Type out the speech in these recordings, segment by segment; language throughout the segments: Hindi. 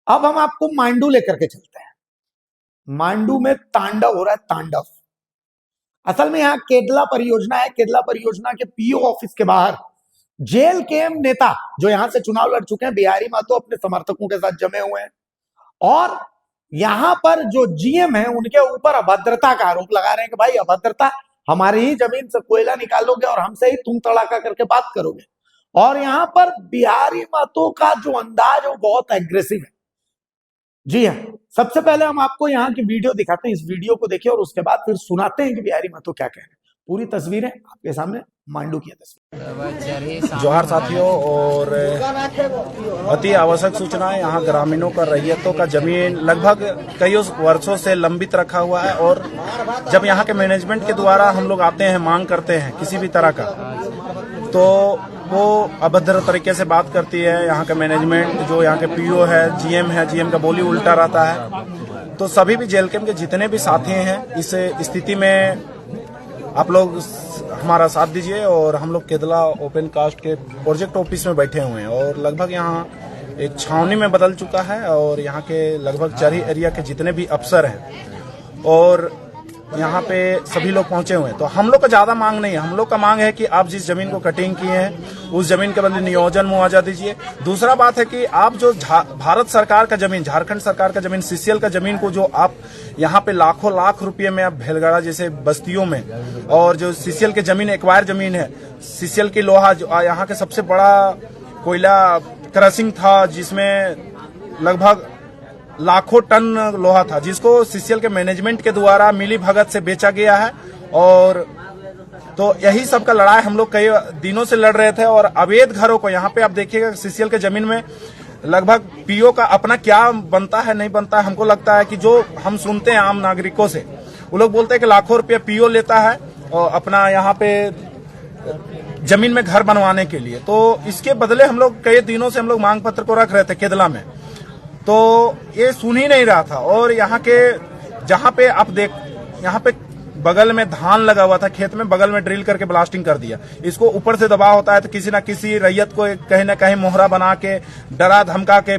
अब हम आपको मांडू लेकर के चलते हैं। मांडू में तांडव हो रहा है, तांडव। असल में यहां केदला परियोजना है। केदला परियोजना के पीओ ऑफिस के बाहर जेल के नेता जो यहां से चुनाव लड़ चुके हैं, बिहारी महतो, अपने समर्थकों के साथ जमे हुए हैं और यहां पर जो जीएम है उनके ऊपर अभद्रता का आरोप लगा रहे हैं कि भाई अभद्रता, हमारी ही जमीन से कोयला निकालोगे और हमसे ही तुम तड़ाका करके बात करोगे। और यहां पर बिहारी महतो का जो अंदाज है वो बहुत एग्रेसिव है। जी हाँ, सबसे पहले हम आपको यहाँ की वीडियो दिखाते हैं। इस वीडियो को देखिए और उसके बाद फिर सुनाते हैं कि बिहारी महतो क्या कह रहे हैं। पूरी तस्वीरें आपके सामने, मांडू की तस्वीर। जोहार साथियों, और अति आवश्यक सूचना है। यहाँ ग्रामीणों का, रैयतों का जमीन लगभग कई वर्षों से लंबित रखा हुआ है और जब यहाँ के मैनेजमेंट के द्वारा हम लोग आते हैं, मांग करते हैं किसी भी तरह का, तो वो अभद्र तरीके से बात करती है। यहाँ का मैनेजमेंट, जो यहाँ के पीओ है, जीएम का बोली उल्टा रहता है। तो सभी भी जेल कैंप के जितने भी साथी हैं, इस स्थिति में आप लोग हमारा साथ दीजिए। और हम लोग केदला ओपन कास्ट के प्रोजेक्ट ऑफिस में बैठे हुए हैं और लगभग यहाँ एक छावनी में बदल चुका है और यहाँ के लगभग चरही एरिया के जितने भी अफसर हैं और यहाँ पे सभी लोग पहुंचे हुए हैं। तो हम लोग का ज्यादा मांग नहीं है। हम लोग का मांग है कि आप जिस जमीन को कटिंग किए हैं उस जमीन के बदले नियोजन मुआवजा दीजिए। दूसरा बात है कि आप जो भारत सरकार का जमीन, झारखंड सरकार का जमीन, सीसीएल का जमीन को जो आप यहाँ पे लाखों लाख रुपये में आप भेलगड़ा जैसे बस्तियों में, और जो सीसीएल की जमीन एक्वायर जमीन है, सीसीएल की लोहा जो यहाँ के सबसे बड़ा कोयला क्रशिंग था जिसमें लगभग लाखों टन लोहा था, जिसको सीसीएल के मैनेजमेंट के द्वारा मिली भगत से बेचा गया है। और तो यही सब का लड़ाई हम लोग कई दिनों से लड़ रहे थे। और अवैध घरों को यहाँ पे आप देखिएगा, सीसीएल के जमीन में लगभग पीओ का अपना क्या बनता है नहीं बनता है। हमको लगता है कि जो हम सुनते हैं आम नागरिकों से, वो लोग बोलते हैं कि लाखों रुपया पीओ लेता है और अपना यहाँ पे जमीन में घर बनवाने के लिए। तो इसके बदले हम लोग कई दिनों से हम लोग मांग पत्र को रख रहे थे केदला में, तो ये सुन ही नहीं रहा था। और यहाँ के जहाँ पे आप देख, यहाँ पे बगल में धान लगा हुआ था, खेत में बगल में ड्रिल करके ब्लास्टिंग कर दिया। इसको ऊपर से दबाव होता है तो किसी ना किसी रैयत को कहीं ना कहीं मोहरा बना के, डरा धमका के,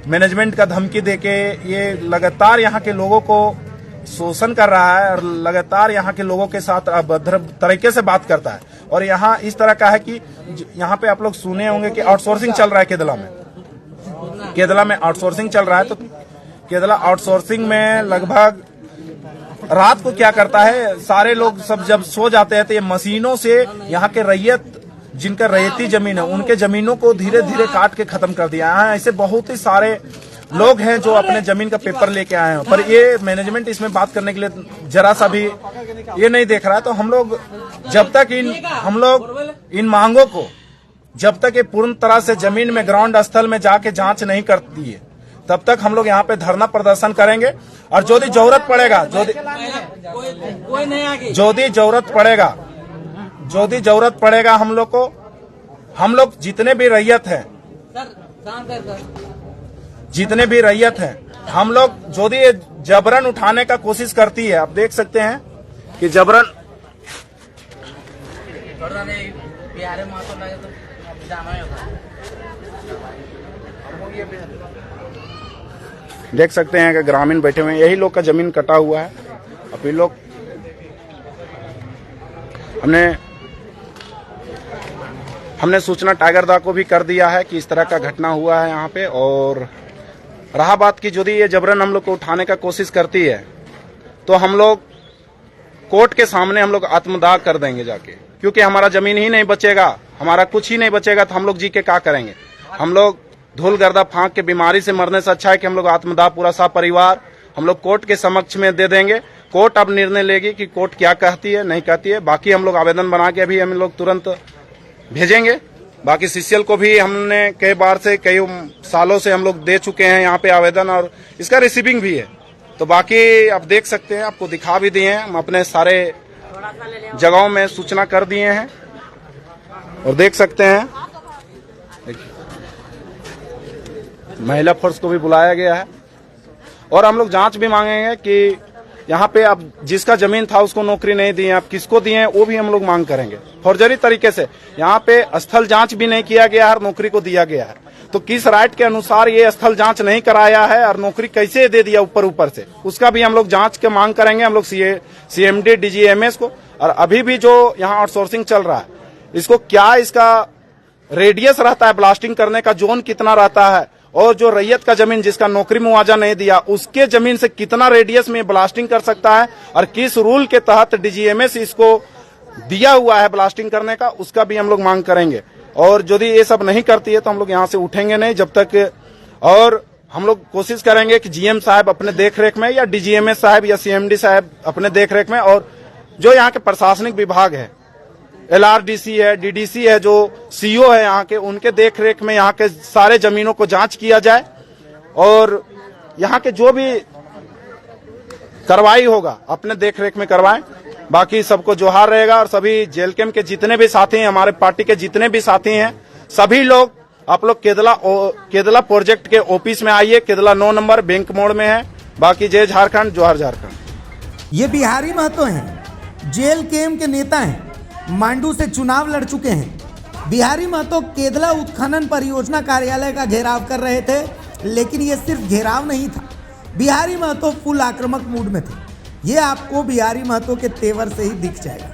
मैनेजमेंट का धमकी देके ये लगातार यहाँ के लोगों को शोषण कर रहा है और लगातार यहाँ के लोगों के साथ अभद्र तरीके से बात करता है। और यहाँ इस तरह का है कि यहाँ पे आप लोग सुने होंगे कि आउटसोर्सिंग चल रहा है केदला में। केदला में आउटसोर्सिंग चल रहा है। तो केदला आउटसोर्सिंग में लगभग रात को क्या करता है, सारे लोग सब जब सो जाते हैं तो ये मशीनों से यहाँ के रैयत, जिनका रैयती जमीन है, उनके जमीनों को धीरे धीरे काट के खत्म कर दिया है। ऐसे बहुत ही सारे लोग हैं जो अपने जमीन का पेपर लेके आए हैं, पर ये मैनेजमेंट इसमें बात करने के लिए जरा सा भी ये नहीं देख रहा है। तो हम लोग जब तक इन मांगों को, जब तक ये पूर्ण तरह से जमीन में ग्राउंड स्थल में जाके जांच नहीं करती है, तब तक हम लोग यहाँ पे धरना प्रदर्शन करेंगे। और जो भी जरूरत पड़ेगा, जो भी जरूरत पड़ेगा हम लोग जितने भी रैयत हैं, हम लोग जो भी जबरन उठाने का कोशिश करती है। आप देख सकते हैं कि जबरन देख सकते हैं कि ग्रामीण बैठे हुए हैं, यही लोग का जमीन कटा हुआ है। अभी लोग हमने सूचना टाइगर दा को भी कर दिया है कि इस तरह का घटना हुआ है यहाँ पे। और रहा बात की यदि ये जबरन हम लोग को उठाने का कोशिश करती है तो हम लोग कोर्ट के सामने हम लोग आत्मदाह कर देंगे जाके, क्योंकि हमारा जमीन ही नहीं बचेगा, हमारा कुछ ही नहीं बचेगा तो हम लोग जी के क्या करेंगे। हम लोग धूल गर्दा फांक के बीमारी से मरने से अच्छा है कि हम लोग आत्मदाह पूरा सा परिवार हम लोग कोर्ट के समक्ष में दे देंगे। कोर्ट अब निर्णय लेगी कि कोर्ट क्या कहती है नहीं कहती है। बाकी हम लोग आवेदन बना के अभी हम लोग तुरंत भेजेंगे। बाकी सीसीएल को भी हमने कई बार से, कई सालों से हम लोग दे चुके हैं यहाँ पे आवेदन, और इसका रिसीविंग भी है। तो बाकी आप देख सकते हैं, आपको दिखा भी दिए हैं, हम अपने सारे जगहों में सूचना कर दिए हैं और देख सकते हैं महिला फोर्स को भी बुलाया गया है। और हम लोग जांच भी मांगेंगे कि यहाँ पे आप जिसका जमीन था उसको नौकरी नहीं दी है, आप किसको दिए हैं वो भी हम लोग मांग करेंगे। फौर्जरी तरीके से यहाँ पे स्थल जांच भी नहीं किया गया है, नौकरी को दिया गया है। तो किस राइट के अनुसार ये स्थल जांच नहीं कराया है और नौकरी कैसे दे दिया ऊपर से, उसका भी हम लोग जांच के मांग करेंगे हम लोग CMD DGMS को। और अभी भी जो यहाँ आउटसोर्सिंग चल रहा है, इसको क्या इसका रेडियस रहता है ब्लास्टिंग करने का, जोन कितना रहता है, और जो रैयत का जमीन जिसका नौकरी मुआवजा नहीं दिया उसके जमीन से कितना रेडियस में ब्लास्टिंग कर सकता है, और किस रूल के तहत DGMS इसको दिया हुआ है ब्लास्टिंग करने का, उसका भी हम लोग मांग करेंगे। और यदि ये सब नहीं करती है तो हम लोग यहाँ से उठेंगे नहीं जब तक। और हम लोग कोशिश करेंगे कि GM साहब अपने देखरेख में, या DGMS साहब या CMD साहब अपने देखरेख में, और जो यहाँ के प्रशासनिक विभाग है, LRDC है, DDC है, जो CO है यहाँ के, उनके देखरेख में यहाँ के सारे जमीनों को जांच किया जाए और यहाँ के जो भी कार्रवाई होगा अपने देखरेख में करवाएं। बाकी सबको जोहार रहेगा। और सभी जेल कैंप के जितने भी साथी हैं, हमारे पार्टी के जितने भी साथी हैं, सभी लोग आप लोग केदला प्रोजेक्ट के ऑफिस में आइए। केदला 9 नंबर बैंक मोड़ में है। बाकी जय झारखंड, जोहार झारखंड। ये बिहारी महतो हैं, जेल कैंप के नेता हैं, मांडू से चुनाव लड़ चुके हैं। बिहारी महतो केदला उत्खनन परियोजना कार्यालय का घेराव कर रहे थे, लेकिन ये सिर्फ घेराव नहीं था, बिहारी महतो फुल आक्रामक मूड में थे। ये आपको बिहारी महतो के तेवर से ही दिख जाएगा।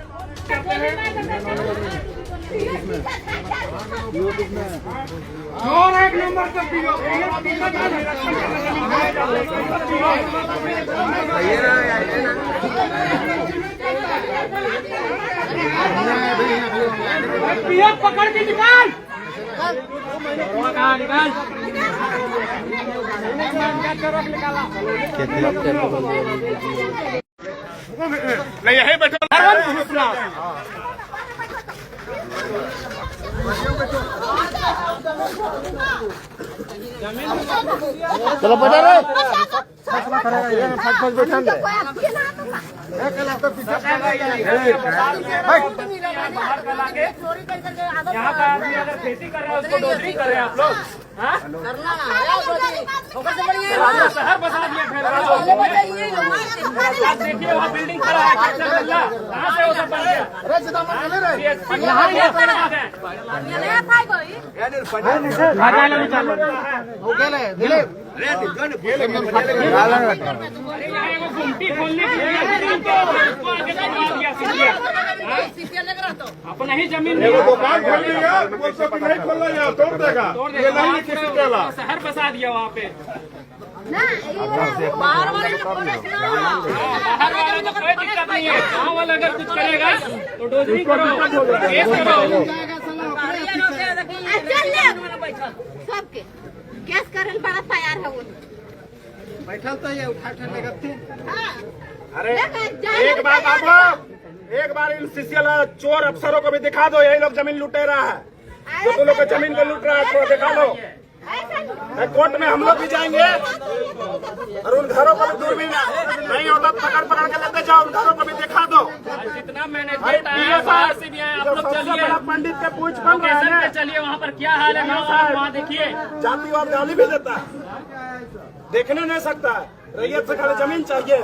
पकड़ के निकाल नहीं यही बैठो। चलो बजा रहे यहाँ का आदमी अगर खेती कर रहा है उसको डोजरी कर रहे हैं आप लोग। शहर बसा दिया, देखिए वहाँ बिल्डिंग खड़ा है, कहाँ से वो सब बन गया? अपना ही जमीन दुकान खोल लिया, नहीं खोलना यहाँ तोड़ देगा, शहर बसा दिया वहाँ पे। बाहर वाले को कोई दिक्कत नहीं है, गाँव वाला अगर कुछ करेगा तो डोजरी करो, केस करो। सबके केस करे बड़ा तैयार है वो बैठल तो ये उठा लेते। अरे एक बात आप एक बार इन सीसीएल चोर अफसरों को भी दिखा दो, यही लोग जमीन लूटे रहा है, जो तुम लोग को जमीन को लूट रहा है, तो दिखा दो। कोर्ट में हम लोग भी जाएंगे और उन घरों को भी दूरबीन नहीं होता पकड़ के लेते जाओ, उन घरों को भी दिखा दो। जितना मैनेजमेंट आया बाहर से भी आया, आप लोग चलिए पंडित के पूछ बन रहे हैं, चलिए वहाँ पर क्या हाल है वहाँ देखिए। जातिवाद गाली भी देता है, देखने नहीं सकता है, रैयत से खाली जमीन चाहिए।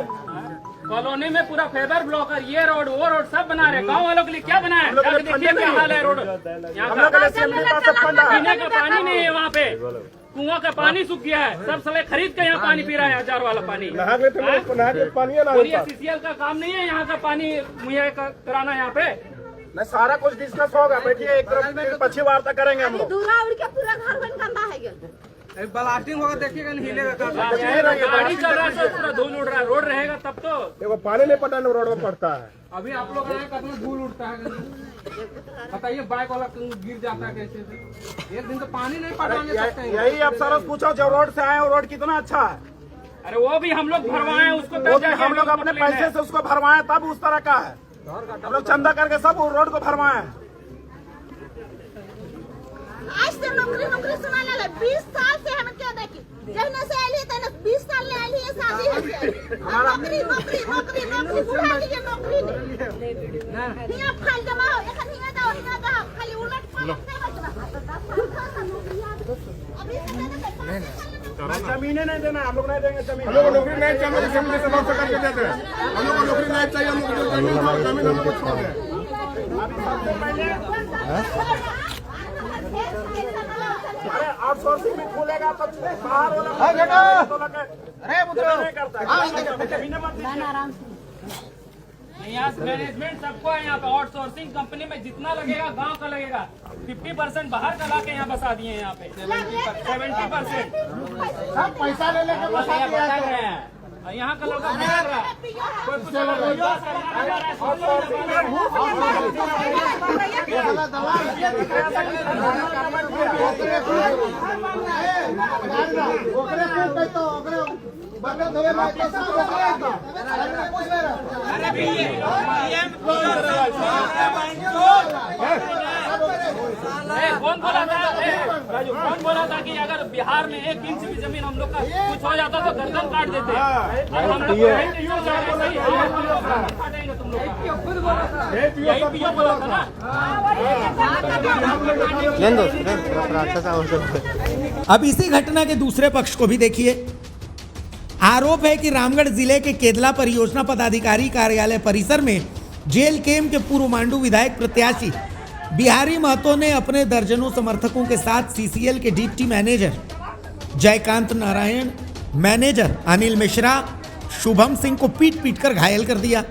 कॉलोनी में पूरा फेबर ब्लॉकर, ये रोड वो रोड सब बना रहे, गांव वालों के लिए क्या बनाया? देखिए क्या हाल है रोड, यहाँ पीने का पानी नहीं है, वहाँ पे कुआं का पानी सूख गया है, सब साले खरीद के यहाँ पानी पी रहा है, 1000 वाला पानी। CCL का काम नहीं है यहाँ का पानी मुहैया कराना यहाँ पे। नहीं, सारा कुछ डिस्कस होगा, बैठिए एक तरफ पक्षी वार्ता करेंगे हम लोग। पूरा घर बन गंदा है, ब्लास्टिंग होगा देखिएगा, नहीं हिलेगा, गाड़ी चल रहा है, पूरा धूल उड़ रहा है, रोड रहेगा तब तो। देखो पानी नहीं पटाने रोड में पड़ता है। अभी आप लोग आए कितना धूल उड़ता है, बताइए बाइक वाला गिर जाता है कैसे से? एक दिन तो पानी नहीं पटाने सकते हैं। यही अफसर पूछो जो रोड से आए, वो रोड कितना अच्छा है। अरे वो भी हम लोग भरवाए उसको, वो भी हम लोग अपने पैसे से उसको भरवाए, तब उस तरह का है। हम लोग चंदा करके सब रोड को भरवाए। आज से नौकरी सुना ले 20 साल से हम क्या देखी, जहने से आइली तने 20 साल ले आइली है, शादी है, नौकरी बुढ़ा लीजिए, नौकरी नहीं हिया फाइल जमा हो, एखन हिया जाओ खाली उलट पलट नहीं बचना। जमीने नहीं देना, हम लोग नहीं देंगे जमीन, हम लोग नौकरी नहीं चाहिए, जमीन से बात करके देते हैं, हम लोग को नौकरी नहीं चाहिए, हम लोग जमीन हम लोग छोड़ दें। अरे आउटसोर्सिंग में खुलेगा तो बाहर वाला नहीं करता। यहाँ मैनेजमेंट सबको है, यहाँ पे आउटसोर्सिंग कंपनी में जितना लगेगा गांव का लगेगा, 50% बाहर का ला के यहाँ बसा दिए हैं। यहाँ पे 70% पैसा ले लेके बसा दिया बता रहे हैं। और यहाँ का लोग बिगाड़ रहा है। कोई कुछ रोजगार करना जा रहा कौन बोला था कि अगर बिहार में 1 इंच भी जमीन हम लोग का कुछ हो जाता तो गर्दन काट देते हैं। हम लोग काटेंगे तुम लोग, यही पीओ बोला था ना। अब इसी घटना के दूसरे पक्ष को भी देखिए। आरोप है कि रामगढ़ जिले के केदला परियोजना पदाधिकारी कार्यालय परिसर में जेल केम के पूर्व मांडू विधायक प्रत्याशी बिहारी महतो ने अपने दर्जनों समर्थकों के साथ सीसीएल के deputy manager Jaikant Narayan, manager Anil Mishra, Shubham Singh को पीट कर घायल कर दिया।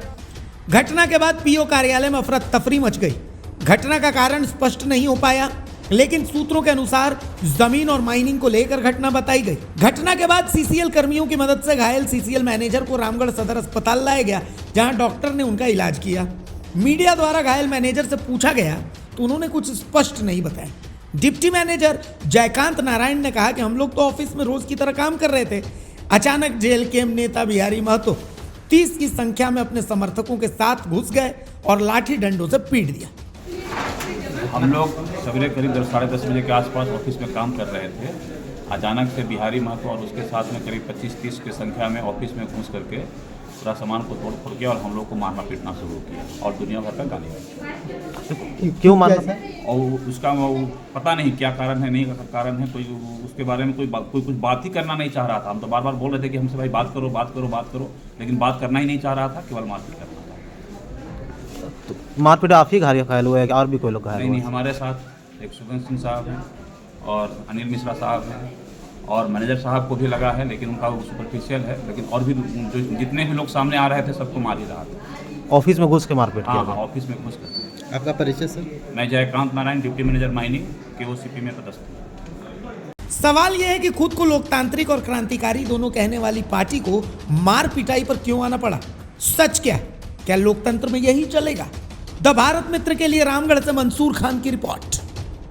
घटना के बाद पीओ कार्यालय में अफरा तफरी मच गई। घटना का कारण स्पष्ट नहीं हो पाया, लेकिन सूत्रों के अनुसार जमीन और माइनिंग को लेकर घटना बताई गई। घटना के बाद सीसीएल कर्मियों की मदद से घायल सीसीएल मैनेजर को रामगढ़ सदर अस्पताल लाया गया, जहां डॉक्टर ने उनका इलाज किया। मीडिया द्वारा घायल मैनेजर से पूछा गया तो उन्होंने कुछ स्पष्ट नहीं बताया। डिप्टी मैनेजर जयकांत नारायण ने कहा कि हम लोग तो ऑफिस में रोज की तरह काम कर रहे थे, अचानक जेल केम नेता बिहारी महतो 30 की संख्या में अपने समर्थकों के साथ घुस गए और लाठी डंडों से पीट दिया। हम लोग सवेरे करीब 10-10:30 बजे के आसपास ऑफिस में काम कर रहे थे। अचानक से बिहारी महतो और उसके साथ में करीब 25-30 की संख्या में ऑफिस में घुस करके पूरा सामान को तोड़ फोड़ किया और हम लोग को मारना पीटना शुरू किया और दुनिया भर का गाली दी। क्यों मारना? और उसका वो पता नहीं क्या कारण है, नहीं कारण है, कोई उसके बारे में कोई कुछ बात ही करना नहीं चाह रहा था। हम तो बार बार बोल रहे थे कि हमसे भाई बात करो, लेकिन बात करना ही नहीं चाह रहा था, केवल मारपीट करना था। तो मारपीट आप ही घायल हुए और भी कोई लोग घायल हुए? नहीं, हमारे साथ एक शुभम सिंह साहब हैं और अनिल मिश्रा साहब हैं और मैनेजर साहब को भी लगा है, लेकिन उनका वो सुपरफिशियल है। लेकिन और भी जो जितने भी लोग सामने आ रहे थे सबको मार ही रहा था। ऑफिस में घुस के मारपीट किया? हाँ, ऑफिस में घुस कर। आपका परिचय सर? मैं Jaikant Narayan, deputy manager mining, KOCP में पदस्थ हूँ। सवाल यह है कि खुद को लोकतांत्रिक और क्रांतिकारी दोनों कहने वाली पार्टी को मार पिटाई पर क्यों आना पड़ा? सच क्या लोकतंत्र में यही चलेगा? द भारत मित्र के लिए रामगढ़ से मंसूर खान की रिपोर्ट।